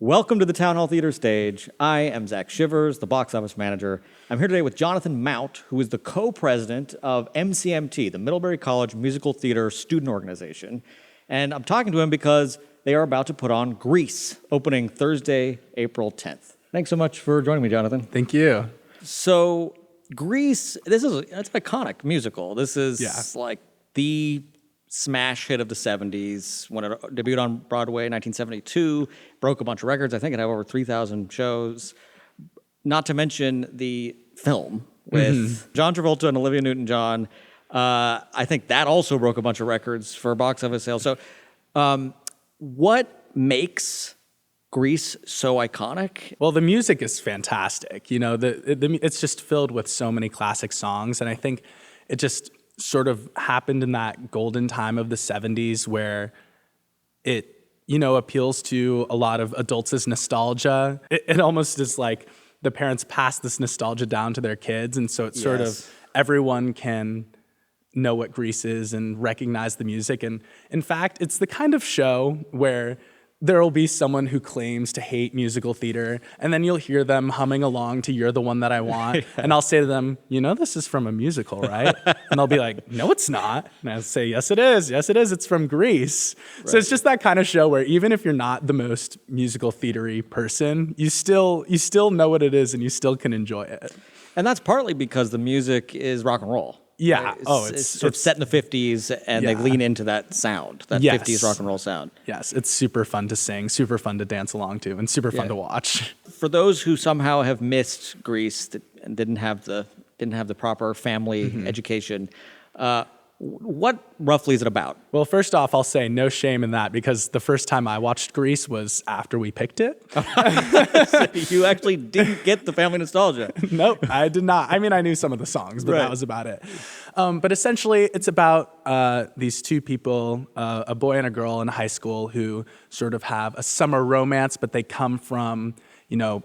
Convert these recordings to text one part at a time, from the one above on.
Welcome to the Town Hall Theater stage. I am Zach Shivers, the box office manager. I'm here today with Jonathan Mount, who is the co-president of MCMT, the Middlebury College Musical Theater student organization. And I'm talking to him because they are about to put on Grease, opening Thursday, April 10th. Thanks so much for joining me, Jonathan. Thank you. So, Grease, it's an iconic musical. This is like the smash hit of the 70s when it debuted on Broadway in 1972, broke a bunch of records. I think it had over 3,000 shows. Not to mention the film with John Travolta and Olivia Newton-John. I think that also broke a bunch of records for box office sales. So what makes Grease so iconic? Well, the music is fantastic. You know, it's just filled with so many classic songs, and I think it just sort of happened in that golden time of the 70s where it, appeals to a lot of adults as nostalgia. It almost is like the parents pass this nostalgia down to their kids, and so it's sort of everyone can know what Grease is and recognize the music. And in fact, it's the kind of show where there will be someone who claims to hate musical theater, and then you'll hear them humming along to You're the One That I Want, and I'll say to them, this is from a musical, right? And they'll be like, no, it's not. And I'll say, yes, it is. Yes, it is. It's from Grease. Right. So it's just that kind of show where even if you're not the most musical theater-y person, you still know what it is and you still can enjoy it. And that's partly because the music is rock and roll. Yeah. Right? It's sort of set in the 50s, and they lean into that sound, that 50s rock and roll sound. Yes, it's super fun to sing, super fun to dance along to, and super fun to watch. For those who somehow have missed Grease and didn't have the proper family education, what roughly is it about? Well, first off, I'll say no shame in that, because the first time I watched Grease was after we picked it. So you actually didn't get the family nostalgia. Nope, I did not. I mean, I knew some of the songs, but that was about it. But essentially, it's about these two people, a boy and a girl in high school, who sort of have a summer romance, but they come from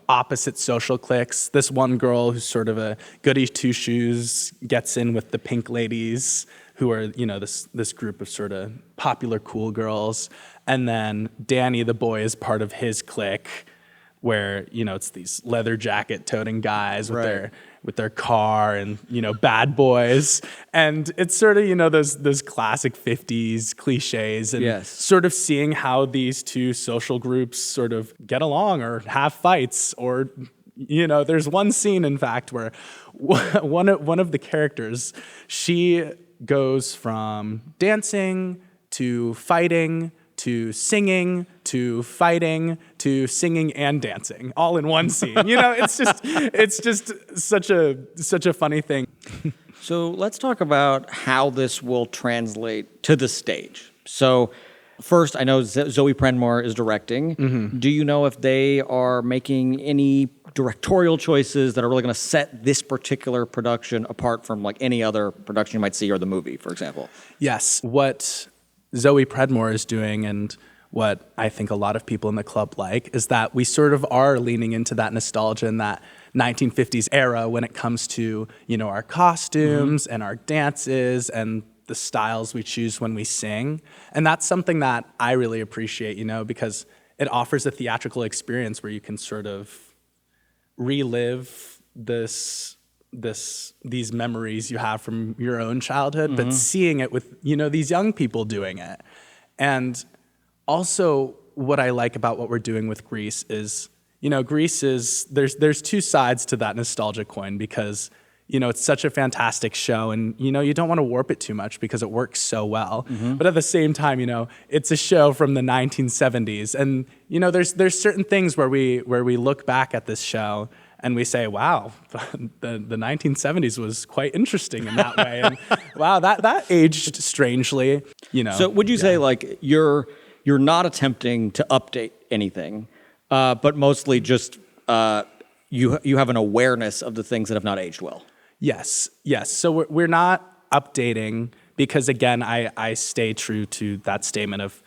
opposite social cliques. This one girl who's sort of a goody two-shoes gets in with the pink ladies, who are, this group of sort of popular cool girls. And then Danny, the boy, is part of his clique, where, it's these leather jacket toting guys with their car and, bad boys. And it's sort of, those classic 50s cliches, and sort of seeing how these two social groups sort of get along or have fights, or, there's one scene, in fact, where one of the characters, she goes from dancing to fighting to singing to fighting to singing and dancing all in one scene. It's just such a funny thing. So let's talk about how this will translate to the stage. So first, I know Zoe Prenmore is directing. Do you know if they are making any directorial choices that are really going to set this particular production apart from like any other production you might see, or the movie, for example? Yes. What Zoe Prenmore is doing, and what I think a lot of people in the club like, is that we sort of are leaning into that nostalgia and that 1950s era when it comes to, our costumes and our dances and the styles we choose when we sing. And that's something that I really appreciate, because it offers a theatrical experience where you can sort of relive these memories you have from your own childhood, but seeing it with, these young people doing it. And also what I like about what we're doing with Grease is, Grease is, there's two sides to that nostalgia coin, because it's such a fantastic show, and, you don't want to warp it too much because it works so well. But at the same time, it's a show from the 1970s. And, there's certain things where we look back at this show and we say, wow, the 1970s was quite interesting in that way. And wow, that aged strangely, So would you say, like, you're not attempting to update anything, but mostly just you have an awareness of the things that have not aged well? Yes. So we're not updating because, again, I stay true to that statement of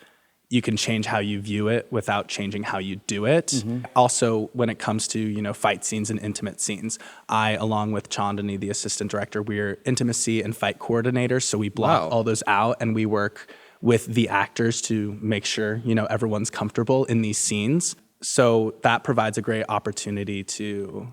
you can change how you view it without changing how you do it. Also, when it comes to, fight scenes and intimate scenes, I, along with Chandani, the assistant director, we're intimacy and fight coordinators. So we block all those out, and we work with the actors to make sure, everyone's comfortable in these scenes. so that provides a great opportunity to,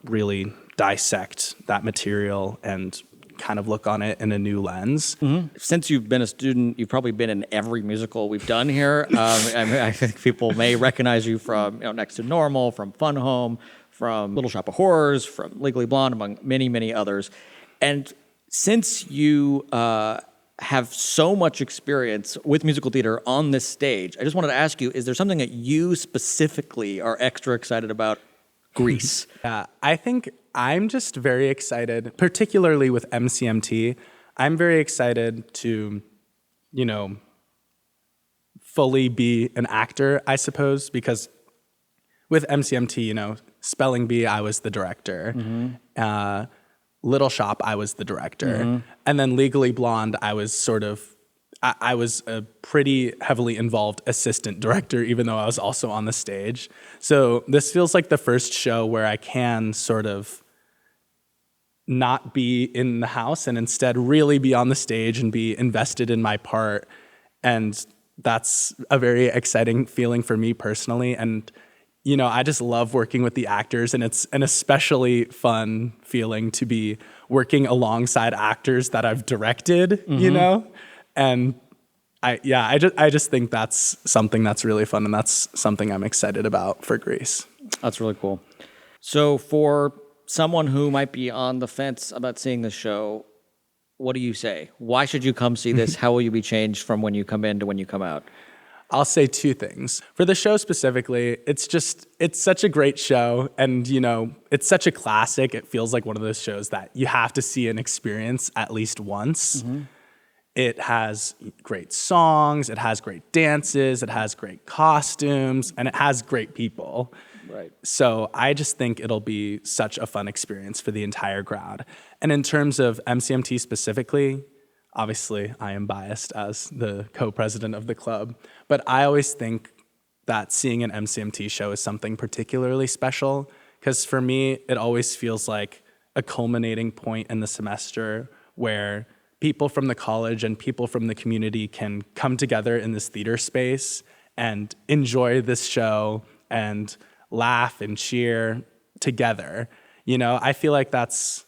really dissect that material and kind of look on it in a new lens. Since you've been a student, you've probably been in every musical we've done here. I think people may recognize you from Next to Normal, from Fun Home, from Little Shop of Horrors, from Legally Blonde, among many, many others. And since you have so much experience with musical theater on this stage, I just wanted to ask you, is there something that you specifically are extra excited about? Grease. Yeah, I think I'm just very excited, particularly with MCMT. I'm very excited to, fully be an actor, I suppose, because with MCMT, Spelling Bee, I was the director. Little Shop, I was the director. And then Legally Blonde, I was a pretty heavily involved assistant director, even though I was also on the stage. So this feels like the first show where I can sort of not be in the house and instead really be on the stage and be invested in my part. And that's a very exciting feeling for me personally. And, I just love working with the actors, and it's an especially fun feeling to be working alongside actors that I've directed, And I just think that's something that's really fun, and that's something I'm excited about for Grease. That's really cool. So for someone who might be on the fence about seeing this show, what do you say? Why should you come see this? How will you be changed from when you come in to when you come out? I'll say two things. For the show specifically, it's such a great show, and it's such a classic. It feels like one of those shows that you have to see and experience at least once. It has great songs, it has great dances, it has great costumes, and it has great people. Right. So I just think it'll be such a fun experience for the entire crowd. And in terms of MCMT specifically, obviously I am biased as the co-president of the club, but I always think that seeing an MCMT show is something particularly special, because for me, it always feels like a culminating point in the semester where people from the college and people from the community can come together in this theater space and enjoy this show and laugh and cheer together. I feel like that's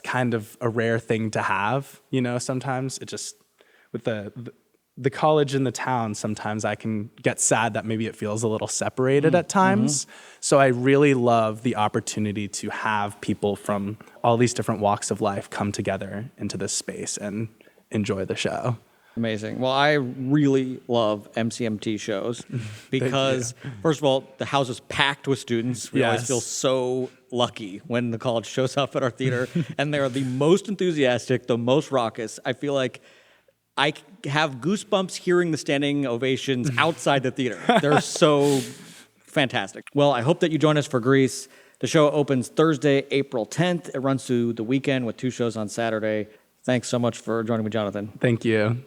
kind of a rare thing to have, sometimes. It just, with the college and the town, sometimes I can get sad that maybe it feels a little separated at times. So I really love the opportunity to have people from all these different walks of life come together into this space and enjoy the show. Amazing. Well, I really love MCMT shows because, first of all, the house is packed with students. We always feel so lucky when the college shows up at our theater, and they're the most enthusiastic, the most raucous. I feel like I have goosebumps hearing the standing ovations outside the theater. They're so fantastic. Well, I hope that you join us for Grease. The show opens Thursday, April 10th. It runs through the weekend with 2 shows on Saturday. Thanks so much for joining me, Jonathan. Thank you.